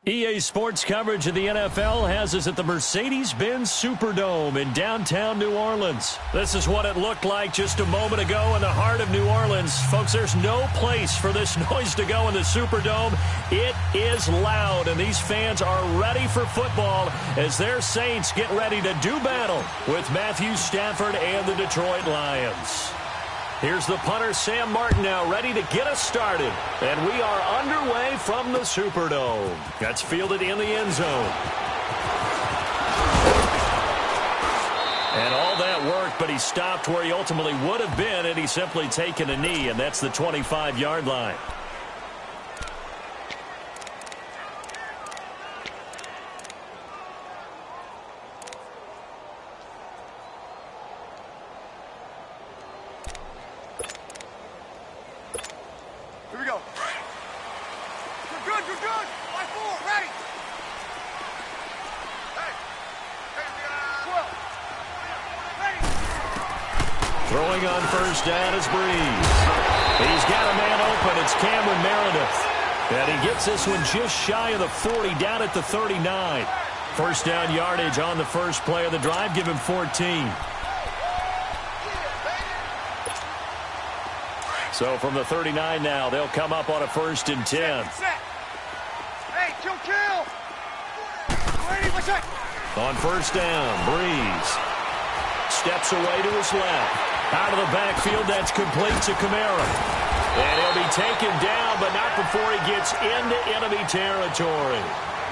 EA Sports coverage of the NFL has us at the Mercedes-Benz Superdome in downtown New Orleans. This is what it looked like just a moment ago in the heart of New Orleans. Folks, there's no place for this noise to go in the Superdome. It is loud, and these fans are ready for football as their Saints get ready to do battle with Matthew Stafford and the Detroit Lions. Here's the punter, Sam Martin, now ready to get us started. And we are underway from the Superdome. That's fielded in the end zone. And all that work, but he stopped where he ultimately would have been had he simply taken a knee, and that's the 25-yard line. Throwing on first down is Breeze. He's got a man open. It's Cameron Meredith. And he gets this one just shy of the 40, down at the 39. First down yardage on the first play of the drive. Give him 14. So from the 39 now, they'll come up on a 1st and 10. Hey, kill. On first down, Breeze steps away to his left. Out of the backfield, that's complete to Kamara. And he'll be taken down, but not before he gets into enemy territory.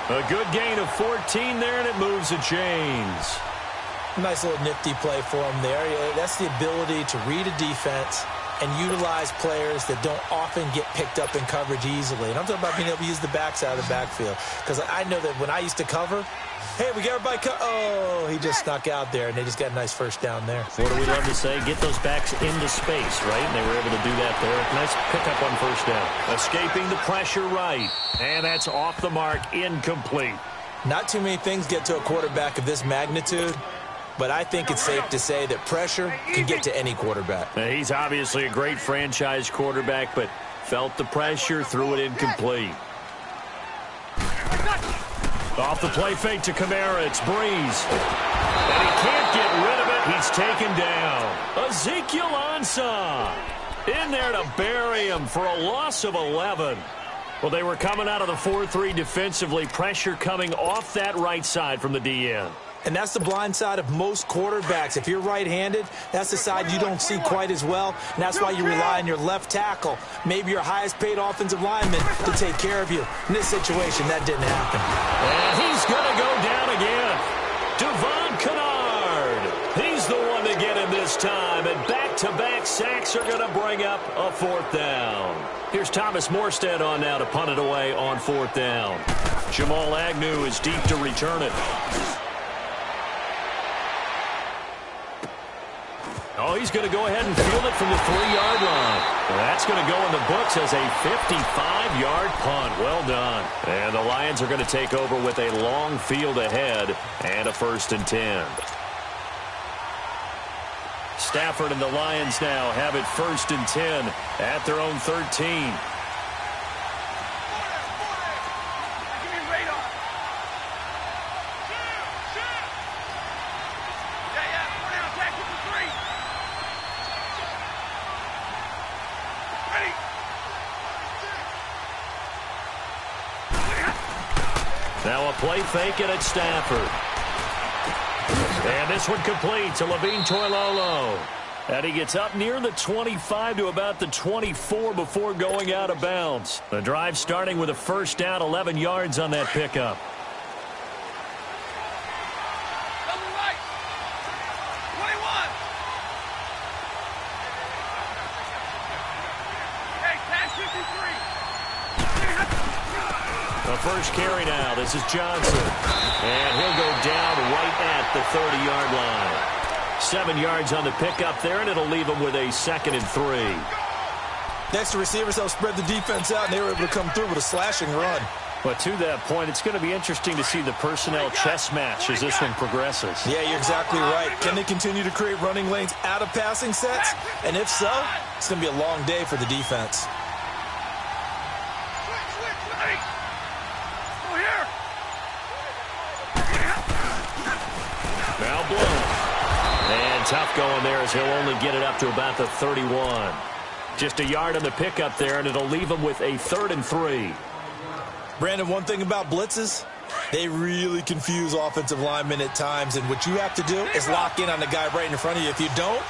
A good gain of 14 there, and it moves the chains. Nice little nifty play for him there. That's the ability to read a defense and utilize players that don't often get picked up in coverage easily. And I'm talking about being able to use the backs out of the backfield. Because I know that when I used to cover, hey, we got everybody oh, he just snuck out there, and they just got a nice first down there. What do we love to say? Get those backs into space, right? And they were able to do that there. Nice pickup on first down. Escaping the pressure right. And that's off the mark, incomplete. Not too many things get to a quarterback of this magnitude, but I think it's safe to say that pressure can get to any quarterback. He's obviously a great franchise quarterback, but felt the pressure, threw it incomplete. Off the play fake to Kamara, it's Breeze. And he can't get rid of it. He's taken down. Ezekiel Ansah in there to bury him for a loss of 11. Well, they were coming out of the 4-3 defensively. Pressure coming off that right side from the DN. And that's the blind side of most quarterbacks. If you're right-handed, that's the side you don't see quite as well. And that's why you rely on your left tackle, maybe your highest-paid offensive lineman, to take care of you. In this situation, that didn't happen. And he's going to go down again. Devon Kennard. He's the one to get him this time. And back-to-back sacks are going to bring up a 4th down. Here's Thomas Morstead on now to punt it away on 4th down. Jamal Agnew is deep to return it. Oh, he's going to go ahead and field it from the 3-yard line. That's going to go in the books as a 55-yard punt. Well done. And the Lions are going to take over with a long field ahead and a 1st and 10. Stafford and the Lions now have it 1st and 10 at their own 13. Now a play fake it at Stafford. And this one complete to Levine Toilolo. And he gets up near the 25 to about the 24 before going out of bounds. The drive starting with a 1st down, 11 yards on that pickup. The first carry now. This is Johnson. And he'll go down right at the 30-yard line. 7 yards on the pickup there, and it'll leave him with a 2nd and 3. Next, the receivers help spread the defense out, and they were able to come through with a slashing run. But to that point, it's going to be interesting to see the personnel chess match as this one progresses. Yeah, you're exactly right. Can they continue to create running lanes out of passing sets? And if so, it's going to be a long day for the defense. Go here. tough going there as he'll only get it up to about the 31. Just a yard on the pickup there, and it'll leave him with a 3rd and 3. Brandon, one thing about blitzes, they really confuse offensive linemen at times, and what you have to do is lock in on the guy right in front of you. If you don't,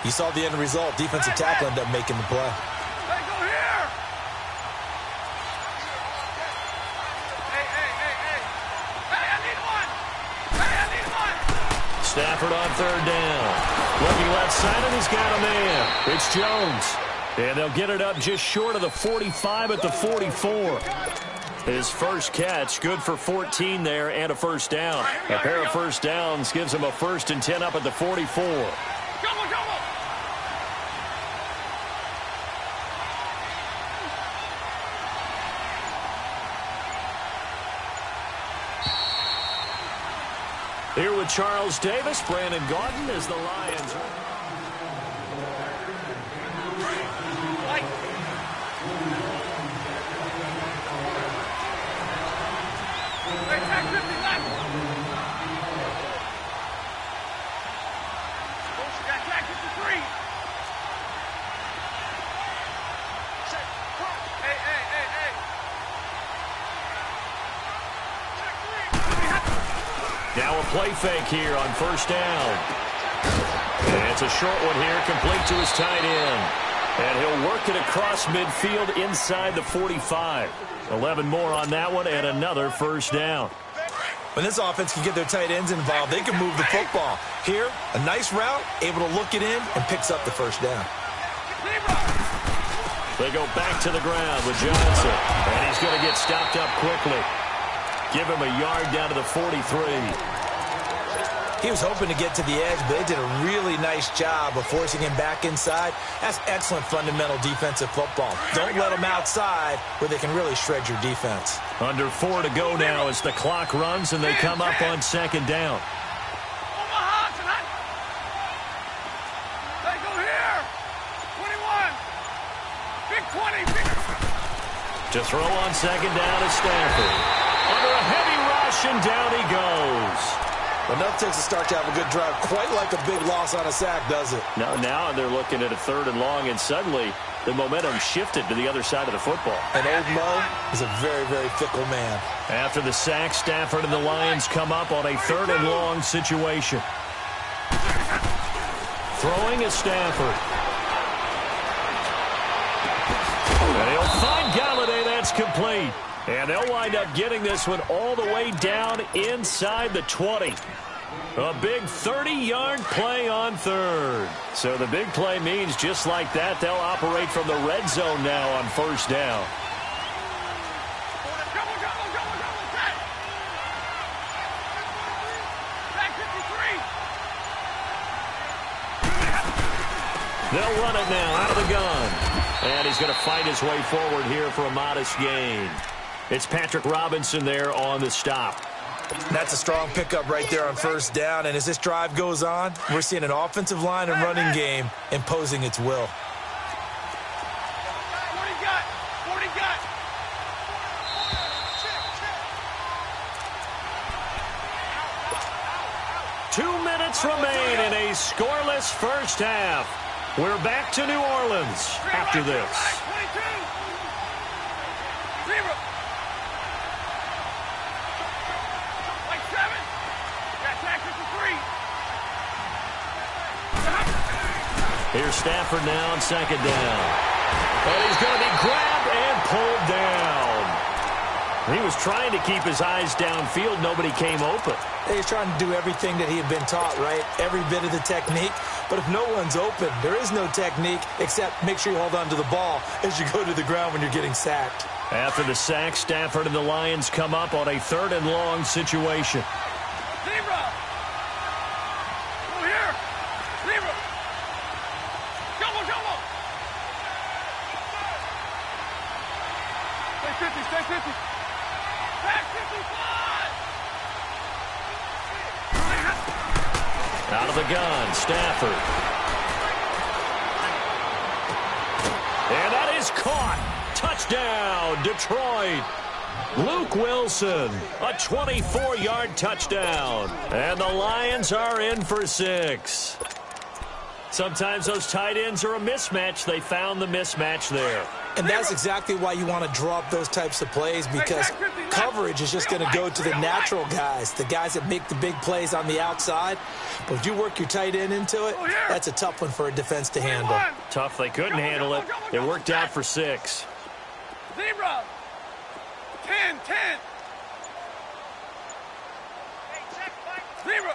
you saw the end result. Defensive tackle ended up making the play. Hey, go here! Hey, I need one! Hey, I need one! Stafford on 3rd down. Looking left side, and he's got a man. It's Jones. And they'll get it up just short of the 45 at the 44. His first catch, good for 14 there and a first down. A pair of first downs gives him a 1st and 10 up at the 44. Here with Charles Davis, Brandon Gaudin as the Lions. Now a play fake here on 1st down. And it's a short one here, complete to his tight end. And he'll work it across midfield inside the 45. 11 more on that one and another 1st down. When this offense can get their tight ends involved, they can move the football. Here, a nice route, able to look it in, and picks up the 1st down. They go back to the ground with Johnson. And he's going to get stopped up quickly. Give him a yard down to the 43. He was hoping to get to the edge, but they did a really nice job of forcing him back inside. That's excellent fundamental defensive football. Don't let them outside where they can really shred your defense. Under 4 to go now as the clock runs and they come up on 2nd down. Hey, go here! 21! Big 20! To throw on 2nd down is Stafford. Under a heavy rush and down he goes. Enough takes a start to have a good drive, quite like a big loss on a sack, does it? Now they're looking at a 3rd and long, and suddenly the momentum shifted to the other side of the football. And old Mo is a very, very fickle man. After the sack, Stafford and the Lions come up on a 3rd and long situation. Throwing is Stafford. And he'll find Galladay. That's complete. And they'll wind up getting this one all the way down inside the 20. A big 30-yard play on 3rd. So the big play means just like that, they'll operate from the red zone now on 1st down. They'll run it now out of the gun. And he's going to fight his way forward here for a modest gain. It's Patrick Robinson there on the stop. That's a strong pickup right there on 1st down. And as this drive goes on, we're seeing an offensive line and running game imposing its will. 2 minutes remain in a scoreless 1st half. We're back to New Orleans after this. Here's Stafford now on 2nd down. And he's going to be grabbed and pulled down. He was trying to keep his eyes downfield. Nobody came open. He's trying to do everything that he had been taught, right? Every bit of the technique. But if no one's open, there is no technique except make sure you hold on to the ball as you go to the ground when you're getting sacked. After the sack, Stafford and the Lions come up on a 3rd and long situation. Out of the gun, Stafford. And that is caught. Touchdown, Detroit. Luke Wilson, a 24-yard touchdown. And the Lions are in for 6. Sometimes those tight ends are a mismatch. They found the mismatch there. And that's exactly why you want to draw up those types of plays, because coverage is just going to go to the natural guys, the guys that make the big plays on the outside. But if you work your tight end into it, that's a tough one for a defense to handle. Tough. They couldn't handle it. It worked out for 6. 0. 10. 0.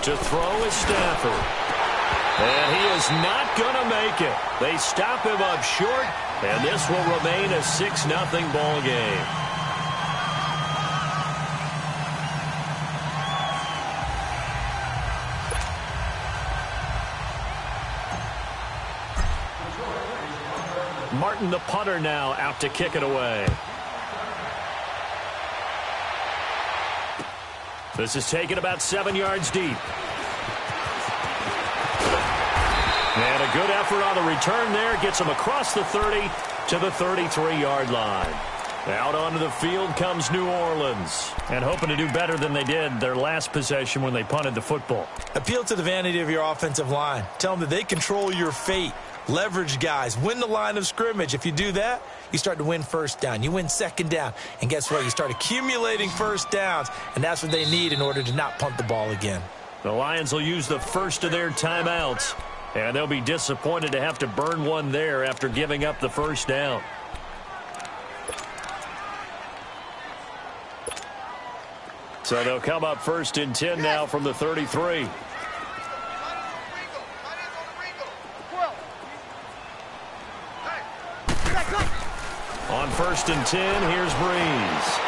To throw is Stafford. And he is not going to make it. They stop him up short, and this will remain a 6-0 ball game. Martin, the punter, now out to kick it away. This is taken about 7 yards deep. And a good effort on the return there. Gets him across the 30 to the 33-yard line. Out onto the field comes New Orleans. And hoping to do better than they did their last possession when they punted the football. Appeal to the vanity of your offensive line. Tell them that they control your fate. Leverage guys. Win the line of scrimmage. If you do that, you start to win first down. You win second down. And guess what? You start accumulating first downs. And that's what they need in order to not punt the ball again. The Lions will use the first of their timeouts. And they'll be disappointed to have to burn one there after giving up the first down. So they'll come up 1st and 10 now from the 33. On 1st and 10, here's Breeze.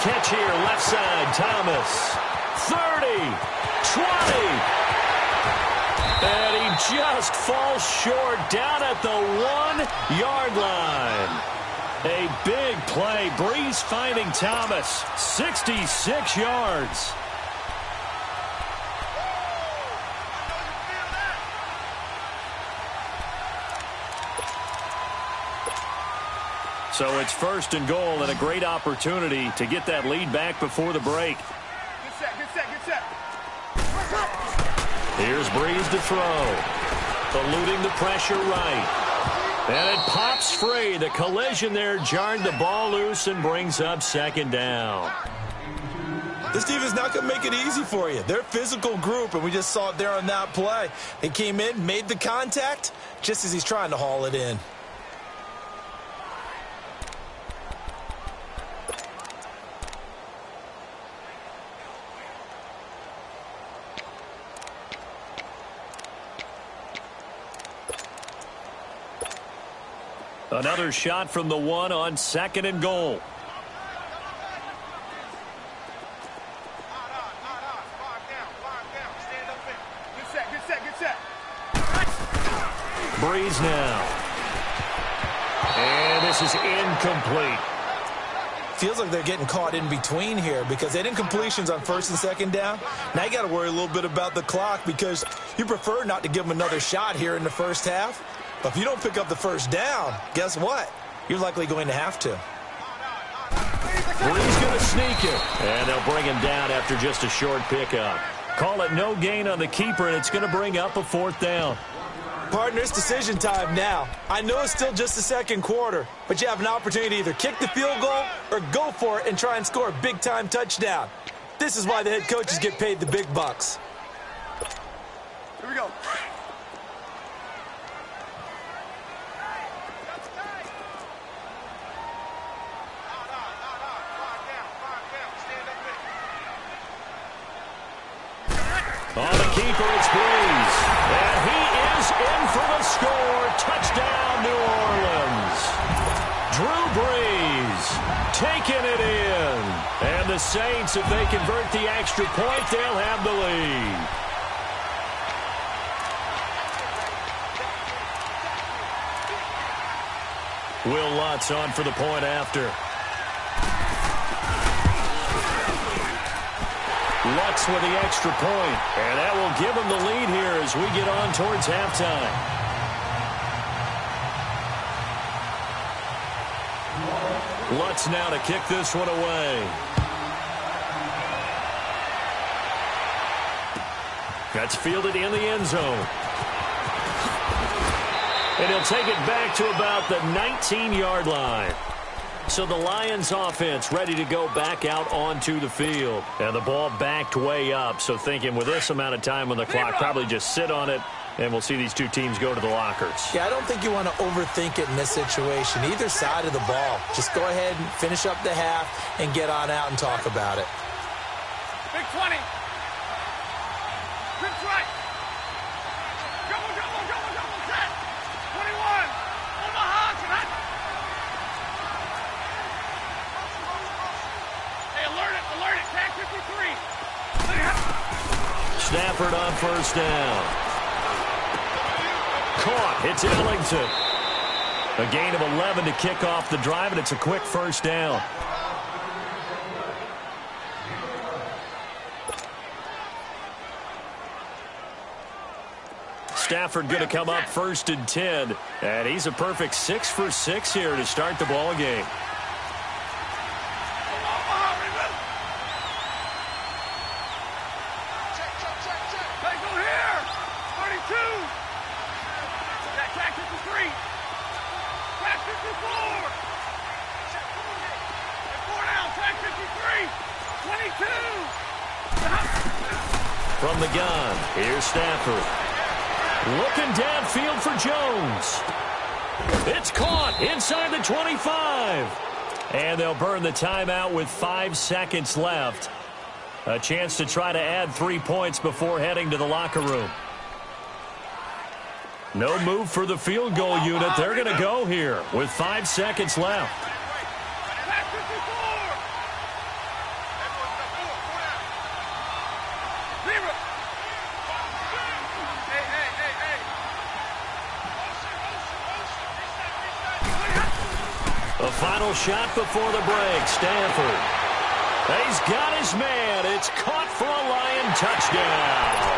Catch here, left side, Thomas. 30, 20. And he just falls short down at the 1-yard line. A big play. Breeze finding Thomas. 66 yards. So it's 1st and goal and a great opportunity to get that lead back before the break. Good set. Here's Breeze to throw. Eluding the pressure right. And it pops free. The collision there jarred the ball loose and brings up 2nd down. This team is not going to make it easy for you. They're a physical group, and we just saw it there on that play. They came in, made the contact, just as he's trying to haul it in. Another shot from the 1 on 2nd and goal. Good set. Breeze now. And this is incomplete. Feels like they're getting caught in between here because they didn't completions on 1st and 2nd down. Now you got to worry a little bit about the clock because you prefer not to give them another shot here in the first half. But if you don't pick up the first down, guess what? You're likely going to have to. Breeze going to sneak it. And they'll bring him down after just a short pickup. Call it no gain on the keeper, and it's going to bring up a 4th down. Partner, it's decision time now. I know it's still just the 2nd quarter, but you have an opportunity to either kick the field goal or go for it and try and score a big-time touchdown. This is why the head coaches get paid the big bucks. Here we go. On the keeper, it's Breeze. And he is in for the score. Touchdown, New Orleans. Drew Brees taking it in. And the Saints, if they convert the extra point, they'll have the lead. Will Lutz on for the point after. Lutz with the extra point, and that will give him the lead here as we get on towards halftime. Lutz now to kick this one away. That's fielded in the end zone. And he'll take it back to about the 19-yard line. So the Lions offense ready to go back out onto the field. And the ball backed way up. So thinking with this amount of time on the clock, probably just sit on it, and we'll see these two teams go to the lockers. Yeah, I don't think you want to overthink it in this situation. Either side of the ball. Just go ahead and finish up the half and get on out and talk about it. Big 20. Good right. Double, set. 21. Omaha tonight. Hey, alert it. Tag 53. Stafford on first down. Caught. It's Ellington. A gain of 11 to kick off the drive, and it's a quick first down. Stafford going to come up 1st and 10, and he's a perfect 6 for 6 here to start the ball game. From the gun, here's Stafford. Looking downfield for Jones. It's caught inside the 25. And they'll burn the timeout with 5 seconds left. A chance to try to add 3 points before heading to the locker room. No move for the field goal unit. They're going to go here with 5 seconds left. The final shot before the break. Stafford. He's got his man. It's caught for a Lion touchdown.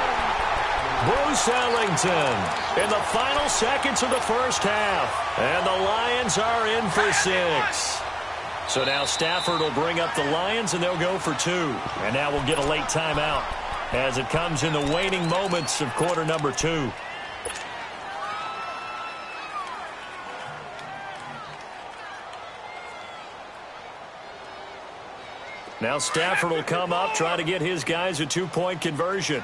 Bruce Ellington in the final seconds of the first half. And the Lions are in for 6. So now Stafford will bring up the Lions, and they'll go for 2. And now we'll get a late timeout as it comes in the waning moments of quarter number 2. Now Stafford will come up, try to get his guys a 2-point conversion.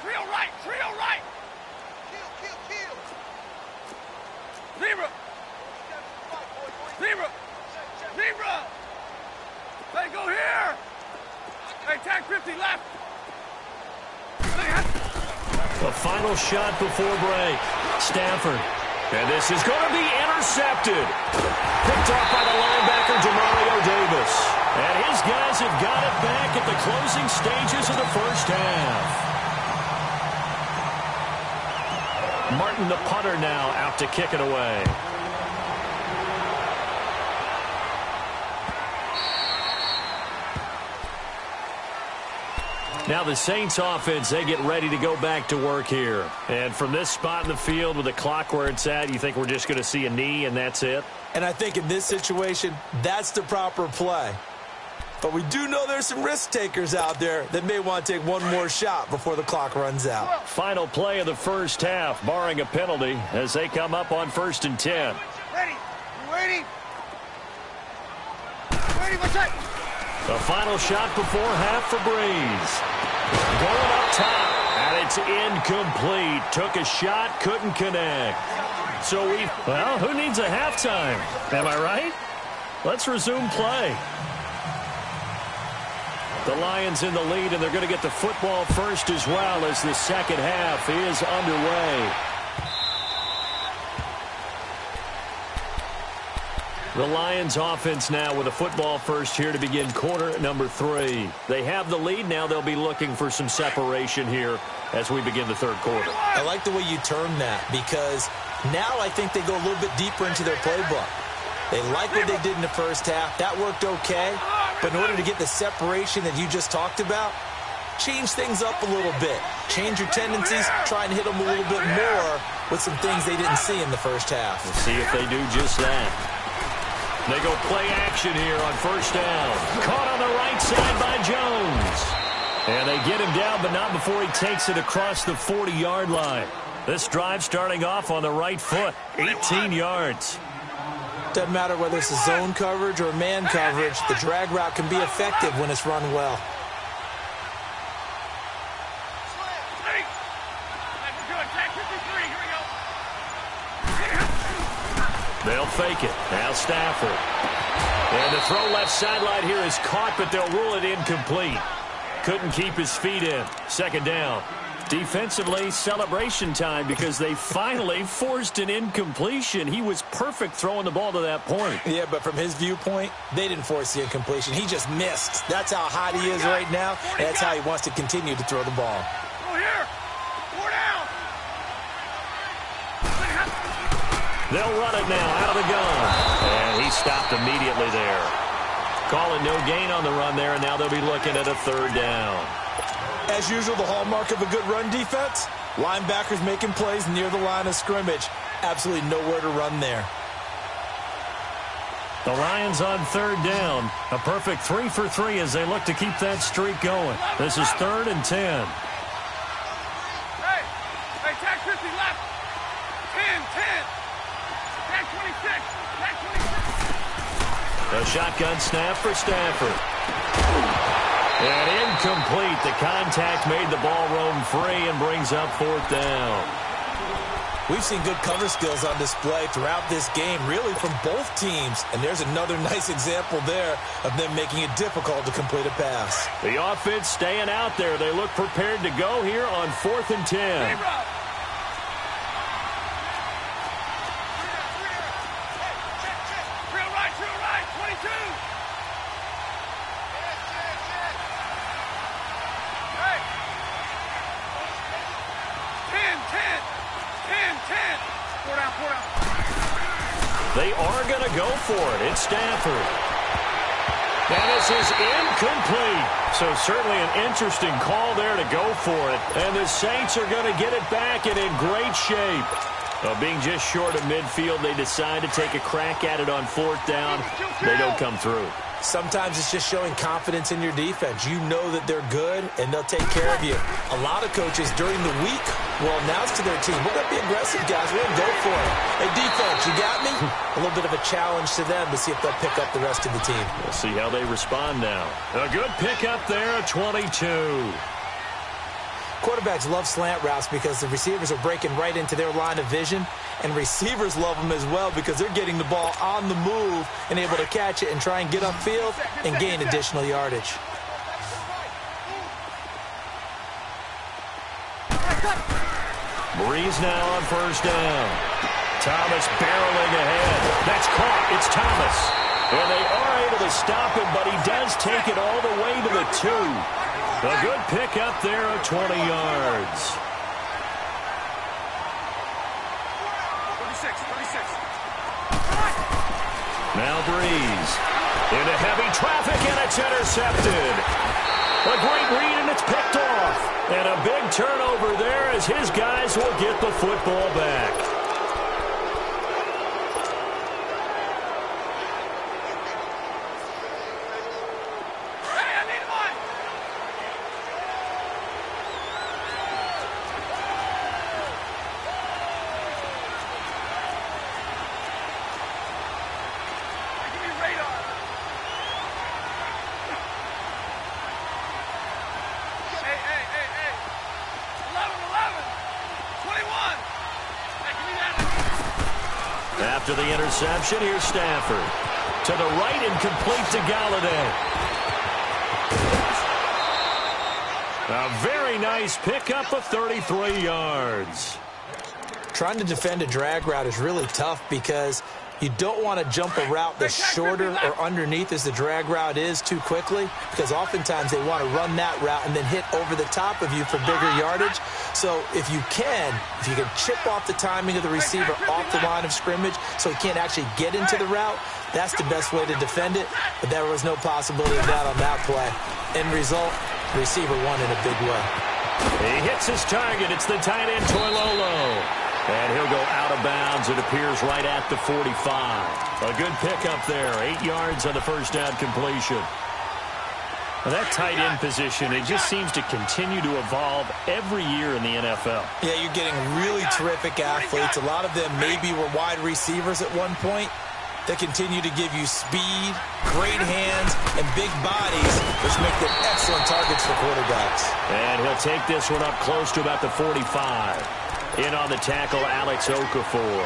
Trio right. Zebra. They go here. Hey, tag 50 left. The final shot before break. Stafford. And this is going to be intercepted. Picked off by the linebacker, Demario Davis. And his guys have got it back at the closing stages of the first half. Martin, the punter, now out to kick it away. Now the Saints offense, they get ready to go back to work here. And from this spot in the field with the clock where it's at, you think we're just going to see a knee and that's it? And I think in this situation, that's the proper play. But we do know there's some risk takers out there that may want to take one more shot before the clock runs out. Final play of the first half, barring a penalty, as they come up on 1st and 10. Ready. What's that? The final shot before half for Breeze. Going up top, and it's incomplete. Took a shot, couldn't connect. So who needs a halftime? Am I right? Let's resume play. The Lions in the lead, and they're going to get the football first as well as the second half is underway. The Lions offense now with a football first here to begin quarter number 3. They have the lead. Now they'll be looking for some separation here as we begin the third quarter. I like the way you term that because now I think they go a little bit deeper into their playbook. They like what they did in the first half. That worked okay. But in order to get the separation that you just talked about, change things up a little bit. Change your tendencies. Try and hit them a little bit more with some things they didn't see in the first half. We'll see if they do just that. They go play action here on first down. Caught on the right side by Jones. And they get him down, but not before he takes it across the 40-yard line. This drive starting off on the right foot, 18 yards. Doesn't matter whether it's a zone coverage or man coverage, the drag route can be effective when it's run well. They'll fake it. Now Stafford. And the throw left sideline here is caught, but they'll rule it incomplete. Couldn't keep his feet in. Second down. Defensively, celebration time because they finally forced an incompletion. He was perfect throwing the ball to that point. Yeah, but from his viewpoint, they didn't force the incompletion. He just missed. That's how hot he is right now. And that's how he wants to continue to throw the ball. Go here. 4 down. They'll run it now out of the gun. And he stopped immediately there. Calling no gain on the run there, and now they'll be looking at a third down. As usual, the hallmark of a good run defense, linebackers making plays near the line of scrimmage. Absolutely nowhere to run there. The Lions on third down. A perfect 3 for 3 as they look to keep that streak going. This is 3rd and 10. Hey, tag 50 left. 10. Tag 26. Tag 26. A shotgun snap for Stafford. And incomplete. The contact made the ball roam free and brings up 4th down. We've seen good cover skills on display throughout this game, really from both teams. And there's another nice example there of them making it difficult to complete a pass. The offense staying out there. They look prepared to go here on 4th and 10. They are going to go for it. It's Stafford. And this is incomplete. So certainly an interesting call there to go for it. And the Saints are going to get it back and in great shape. Being just short of midfield, they decide to take a crack at it on 4th down. They don't come through. Sometimes it's just showing confidence in your defense. You know that they're good, and they'll take care of you. A lot of coaches during the week will announce to their team, we're going to be aggressive, guys. We're going to go for it. Hey, defense, you got me? A little bit of a challenge to them to see if they'll pick up the rest of the team. We'll see how they respond now. A good pickup there, 22. Quarterbacks love slant routes because the receivers are breaking right into their line of vision, and receivers love them as well because they're getting the ball on the move and able to catch it and try and get upfield and gain additional yardage. Breeze now on first down. Thomas barreling ahead. That's caught. It's Thomas. And they are able to stop him, but he does take it all the way to the 2. A good pickup there of 20 yards. 36. Now Breeze. Into heavy traffic, and it's intercepted. A great read, and it's picked off. And a big turnover there as his guys will get the football back. After the interception, here's Stafford. To the right and complete to Galladay. A very nice pickup of 33 yards. Trying to defend a drag route is really tough because you don't want to jump a route that's shorter or underneath as the drag route is too quickly, because oftentimes they want to run that route and then hit over the top of you for bigger yardage. So if you can chip off the timing of the receiver off the line of scrimmage so he can't actually get into the route, that's the best way to defend it. But there was no possibility of that on that play. End result, the receiver won in a big way. He hits his target. It's the tight end, Toilolo. And he'll go out of bounds. It appears right at the 45. A good pickup there. 8 yards on the first down completion. Well, that tight end position, it just seems to continue to evolve every year in the NFL. Yeah, you're getting really terrific athletes. A lot of them maybe were wide receivers at one point. They continue to give you speed, great hands, and big bodies, which make them excellent targets for quarterbacks. And he'll take this one up close to about the 45. In on the tackle, Alex Okafor.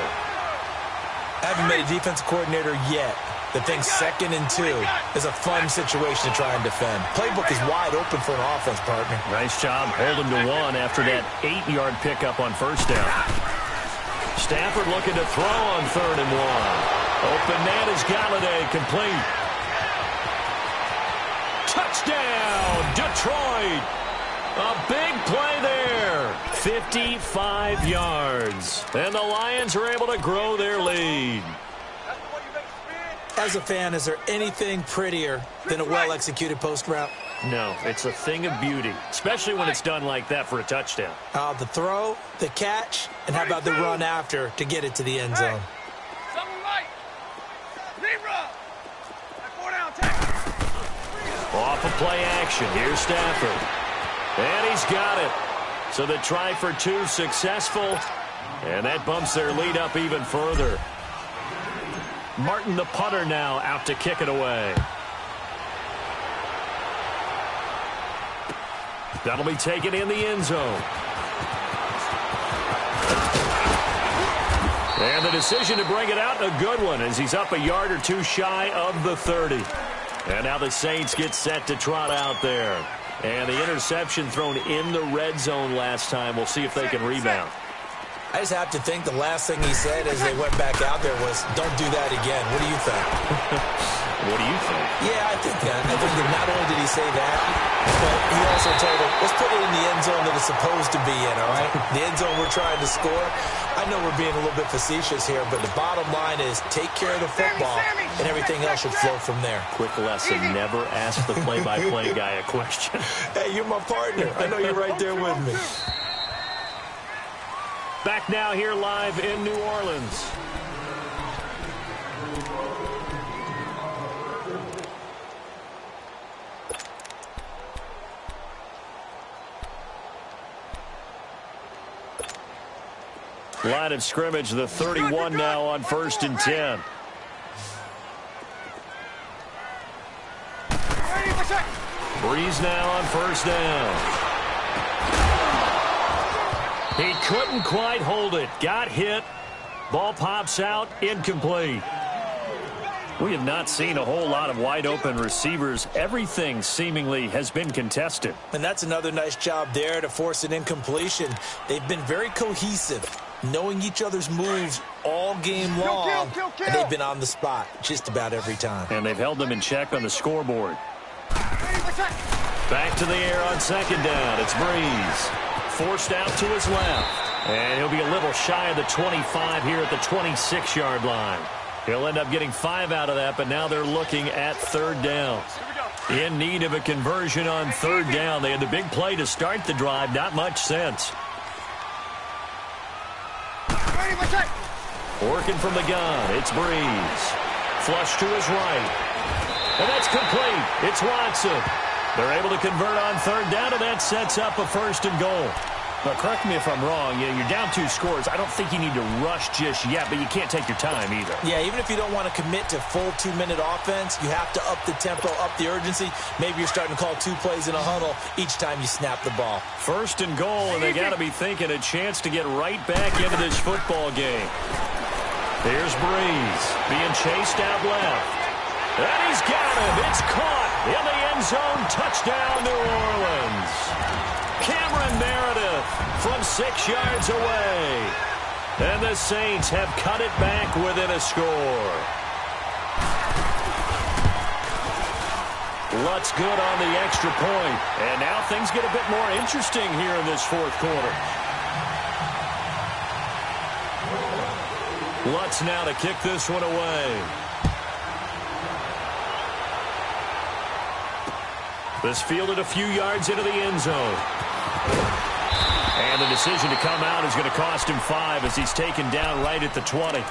Haven't been a defensive coordinator yet. The thing 2nd and 2 is a fun situation to try and defend. Playbook is wide open for an offense, partner. Nice job holding to 1 after that 8-yard pickup on first down. Stafford looking to throw on 3rd and 1. Open man is Galladay, complete. Touchdown, Detroit. A big play there. 55 yards. And the Lions are able to grow their lead. As a fan, is there anything prettier than a well-executed post route? No, it's a thing of beauty, especially when it's done like that for a touchdown. The throw, the catch, and how about the run after to get it to the end zone? Off of play action. Here's Stafford. And he's got it. So the try for 2 successful. And that bumps their lead up even further. Martin, the punter, now out to kick it away. That'll be taken in the end zone. And the decision to bring it out, a good one, as he's up a yard or 2 shy of the 30. And now the Saints get set to trot out there. And the interception thrown in the red zone last time. We'll see if they can rebound. I just have to think the last thing he said as they went back out there was, don't do that again. What do you think? What do you think? Yeah, I think that. I think that not only did he say that, but he also told him, let's put it in the end zone that it's supposed to be in, all right? The end zone we're trying to score. I know we're being a little bit facetious here, but the bottom line is take care of the football, and everything else should flow from there. Quick lesson, never ask the play-by-play guy a question. Hey, you're my partner. I know you're right there with me. Back now here live in New Orleans. Line of scrimmage, the 31 now on 1st and 10. Breeze now on 1st down. He couldn't quite hold it. Got hit. Ball pops out. Incomplete. We have not seen a whole lot of wide-open receivers. Everything seemingly has been contested. And that's another nice job there to force an incompletion. They've been very cohesive, knowing each other's moves all game long, and they've been on the spot just about every time. And they've held them in check on the scoreboard. Back to the air on 2nd down. It's Breeze. Forced out to his left. And he'll be a little shy of the 25 here at the 26-yard line. He'll end up getting 5 out of that, but now they're looking at 3rd down. In need of a conversion on 3rd down. They had the big play to start the drive. Not much sense. Working from the gun. It's Breeze. Flush to his right. And that's complete. It's Watson. They're able to convert on 3rd down, and that sets up a 1st and goal. Now, correct me if I'm wrong. You're down 2 scores. I don't think you need to rush just yet, but you can't take your time either. Yeah, even if you don't want to commit to full 2-minute offense, you have to up the tempo, up the urgency. Maybe you're starting to call 2 plays in a huddle each time you snap the ball. 1st and goal, and they got to be thinking a chance to get right back into this football game. Here's Breeze being chased out left. And he's got him. It's caught in the end zone. Touchdown, New Orleans. Cameron Meredith from 6 yards away. And the Saints have cut it back within a score. Lutz good on the extra point. And now things get a bit more interesting here in this 4th quarter. Lutz now to kick this one away. This fielded a few yards into the end zone. And the decision to come out is going to cost him 5 as he's taken down right at the 20.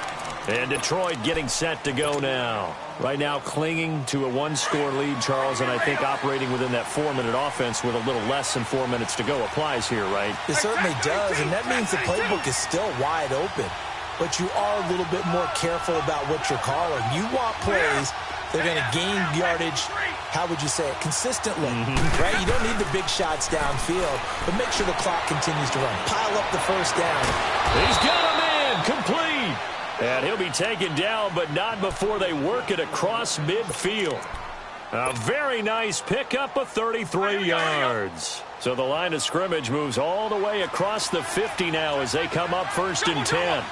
And Detroit getting set to go now. Right now clinging to a one-score lead, Charles, and I think operating within that 4-minute offense with a little less than 4 minutes to go applies here, right? It certainly does, and that means the playbook is still wide open. But you are a little bit more careful about what you're calling. You want plays that are going to gain yardage, how would you say it, consistently, right? You don't need the big shots downfield, but make sure the clock continues to run. Pile up the first down. He's got a man complete. And he'll be taken down, but not before they work it across midfield. A very nice pickup of 33 yards. So the line of scrimmage moves all the way across the 50 now as they come up 1st and 10.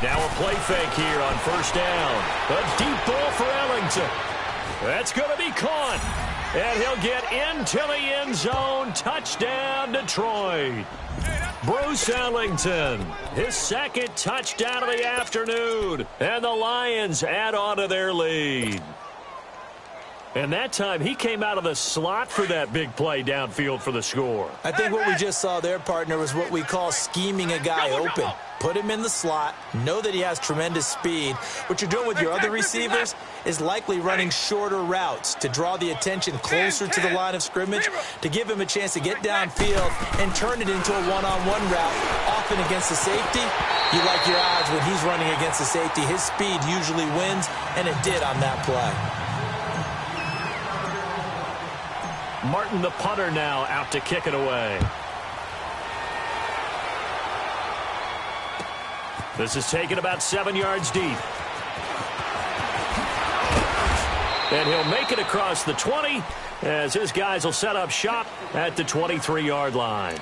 Now a play fake here on 1st down. A deep ball for Ellington. That's going to be caught. And he'll get into the end zone. Touchdown, Detroit. Bruce Ellington, his 2nd touchdown of the afternoon. And the Lions add on to their lead. And that time, he came out of the slot for that big play downfield for the score. I think what we just saw there, partner, was what we call scheming a guy open. Put him in the slot, know that he has tremendous speed. What you're doing with your other receivers is likely running shorter routes to draw the attention closer to the line of scrimmage, to give him a chance to get downfield and turn it into a one-on-one route, often against the safety. You like your odds when he's running against the safety. His speed usually wins, and it did on that play. Martin, the punter, now out to kick it away. This is taken about 7 yards deep. And he'll make it across the 20 as his guys will set up shop at the 23-yard line.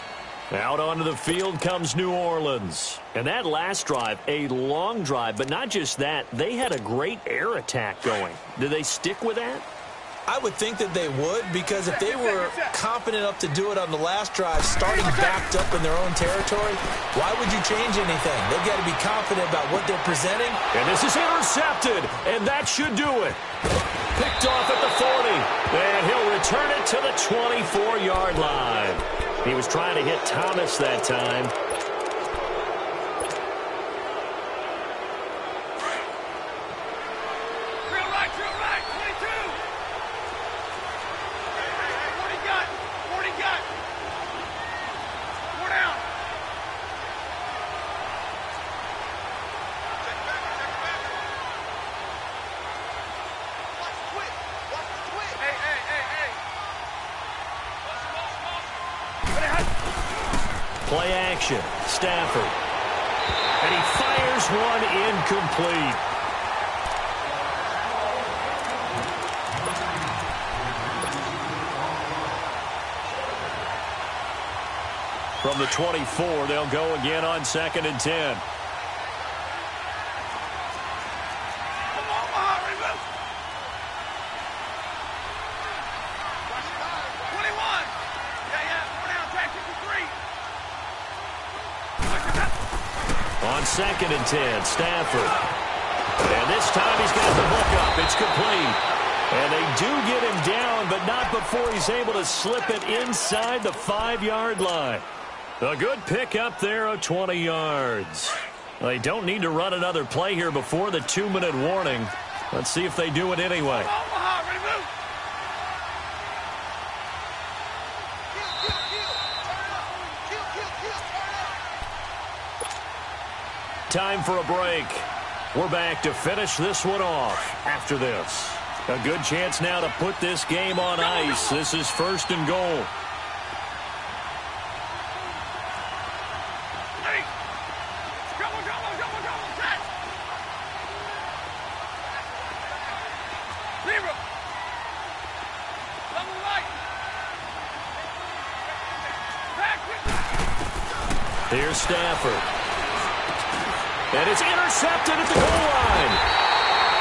Out onto the field comes New Orleans. And that last drive, a long drive, but not just that, they had a great air attack going. Do they stick with that? I would think that they would, because if they were confident enough to do it on the last drive, starting backed up in their own territory, why would you change anything? They've got to be confident about what they're presenting. And this is intercepted, and that should do it. Picked off at the 40, and he'll return it to the 24-yard line. He was trying to hit Thomas that time. Play action, Stafford. And he fires one incomplete. From the 24, they'll go again on 2nd and 10. On 2nd and 10, Stafford. And this time he's got the hook up. It's complete. And they do get him down, but not before he's able to slip it inside the 5-yard line. A good pick up there of 20 yards. They don't need to run another play here before the 2-minute warning. Let's see if they do it anyway. Time for a break. We're back to finish this one off after this. A good chance now to put this game on ice. This is 1st and goal. Here's Stafford. And it's intercepted at the goal line.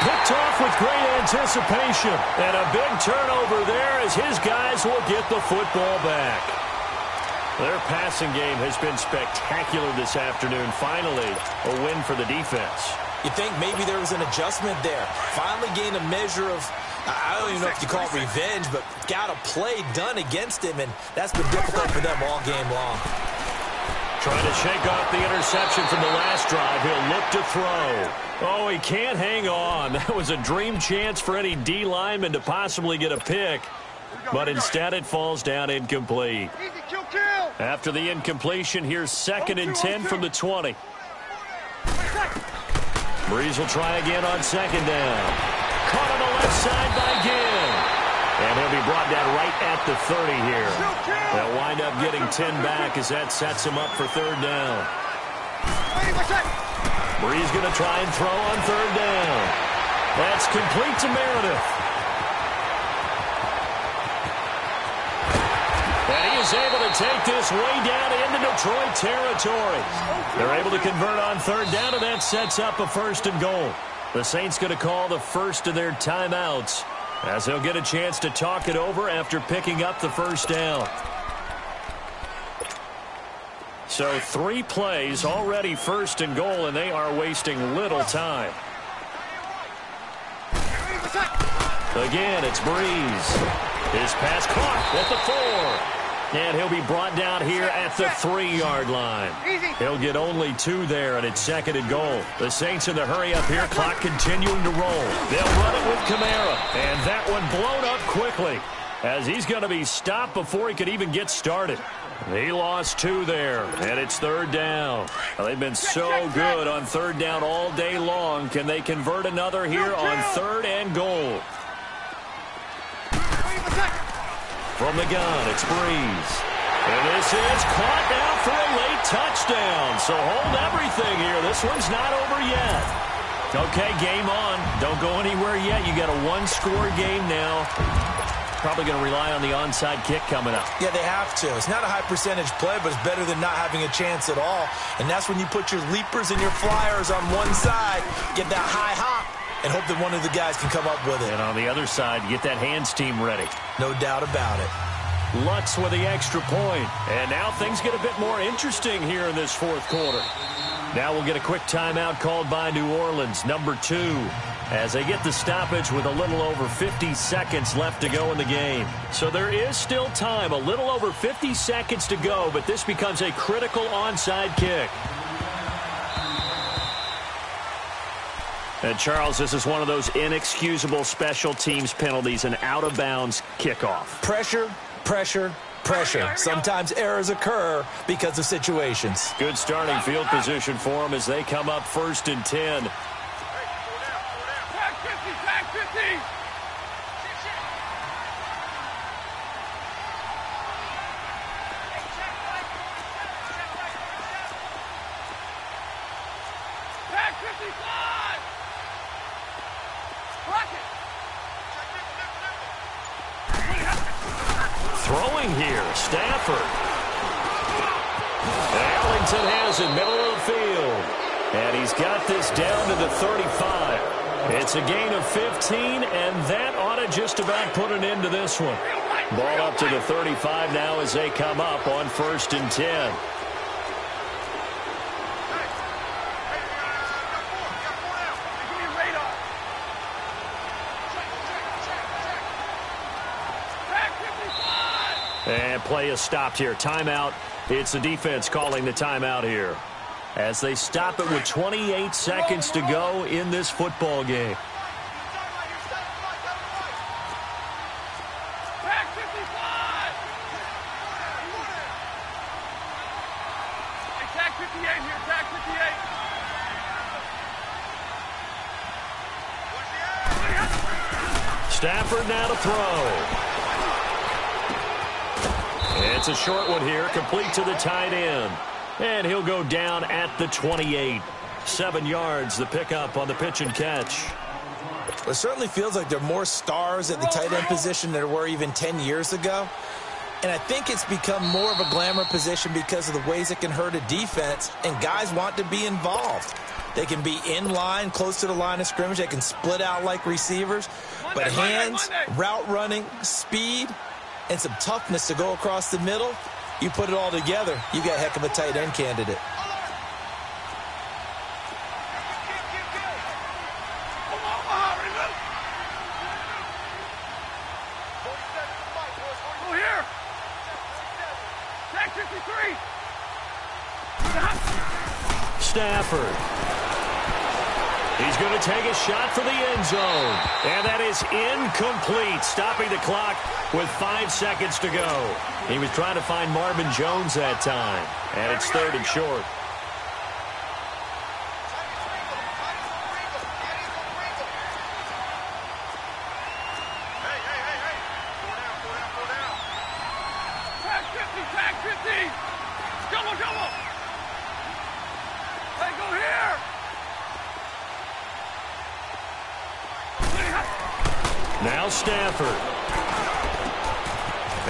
Picked off with great anticipation. And a big turnover there as his guys will get the football back. Their passing game has been spectacular this afternoon. Finally, a win for the defense. You think maybe there was an adjustment there. Finally gained a measure of, I don't even know if you call it revenge, but got a play done against him, and that's been difficult for them all game long. Trying to shake off the interception from the last drive. He'll look to throw. Oh, he can't hang on. That was a dream chance for any D lineman to possibly get a pick. But instead it falls down incomplete. After the incompletion, here's 2nd and 10 from the 20. Breeze will try again on 2nd down. Caught on the left side by Gill. And he'll be brought down right at the 30 here. They'll wind up getting 10 back as that sets him up for 3rd down. Breeze going to try and throw on 3rd down. That's complete to Meredith. And he is able to take this way down into Detroit territory. They're able to convert on 3rd down, and that sets up a 1st and goal. The Saints going to call the first of their timeouts as they'll get a chance to talk it over after picking up the 1st down. So 3 plays, already 1st and goal, and they are wasting little time. Again, it's Breeze. His pass caught at the 4. And he'll be brought down here at the 3-yard line. He'll get only 2 there, and it's 2nd and goal. The Saints in the hurry up here, clock continuing to roll. They'll run it with Kamara, and that one blown up quickly as he's going to be stopped before he could even get started. He lost 2 there, and it's 3rd down. Well, they've been so good on 3rd down all day long. Can they convert another here on 3rd and goal? From the gun, it's Breeze. And this is caught now for a late touchdown. So hold everything here. This one's not over yet. Okay, game on. Don't go anywhere yet. You got a 1-score game now. Probably going to rely on the onside kick coming up. Yeah, they have to. It's not a high percentage play, but it's better than not having a chance at all. And that's when you put your leapers and your flyers on one side, get that high hop, and hope that one of the guys can come up with it. And on the other side, get that hands team ready. No doubt about it. Lutz with the extra point. And now things get a bit more interesting here in this 4th quarter. Now we'll get a quick timeout called by New Orleans, number 2, as they get the stoppage with a little over 50 seconds left to go in the game. So there is still time, a little over 50 seconds to go, but this becomes a critical onside kick. And Charles, this is one of those inexcusable special teams penalties, an out-of-bounds kickoff. Pressure, pressure, pressure. Sometimes errors occur because of situations. Good starting field position for them as they come up 1st and 10. Back 50, back 50. Back 55. Throwing here, Stafford. Allington has it, middle of the field. And he's got this down to the 35. It's a gain of 15, and that ought to just about put an end to this one. Ball up to the 35 now as they come up on 1st and 10. And play is stopped here. Timeout. It's the defense calling the timeout here as they stop it with 28 seconds to go in this football game. Back 55. Hey, tag 58 here, tag 58. Stafford now to throw. It's a short one here, complete to the tight end. And he'll go down at the 28. 7 yards, the pickup on the pitch and catch. Well, it certainly feels like there are more stars at the tight end position than there were even 10 years ago. And I think it's become more of a glamour position because of the ways it can hurt a defense, and guys want to be involved. They can be in line, close to the line of scrimmage. They can split out like receivers. But hands, route running, speed, and some toughness to go across the middle, You put it all together, you got a heck of a tight end candidate. Stafford. He's going to take a shot for the end zone. And that is incomplete, stopping the clock with 5 seconds to go. He was trying to find Marvin Jones that time. And it's 3rd and short. Now Stafford.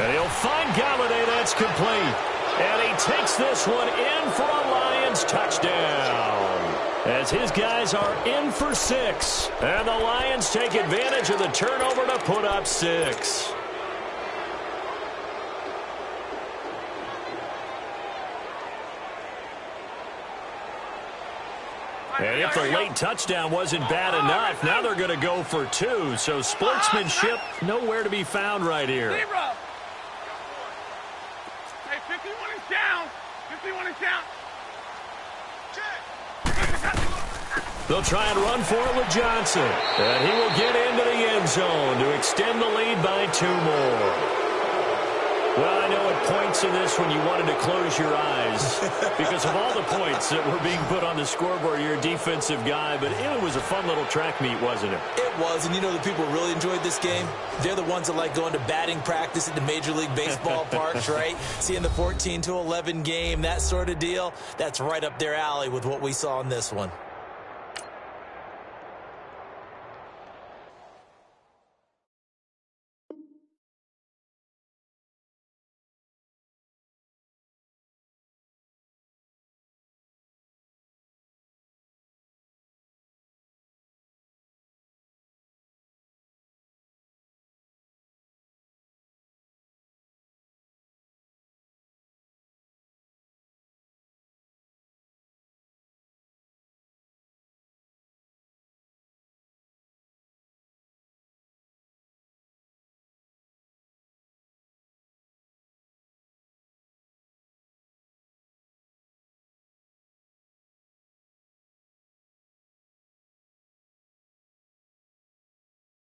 And he'll find Galladay. That's complete. And he takes this one in for a Lions touchdown. As his guys are in for 6. And the Lions take advantage of the turnover to put up 6. And if the late touchdown wasn't bad enough, now they're going to go for 2. So sportsmanship nowhere to be found right here. Hey, 51 is down. 51 is down. They'll try and run for it with Johnson. And he will get into the end zone to extend the lead by 2 more. Well, I know at points in this when you wanted to close your eyes because of all the points that were being put on the scoreboard. You're a defensive guy, but it was a fun little track meet, wasn't it? It was, and you know the people who really enjoyed this game? They're the ones that like going to batting practice at the Major League Baseball parks, right? Seeing the 14-11 game, that sort of deal. That's right up their alley with what we saw in this one.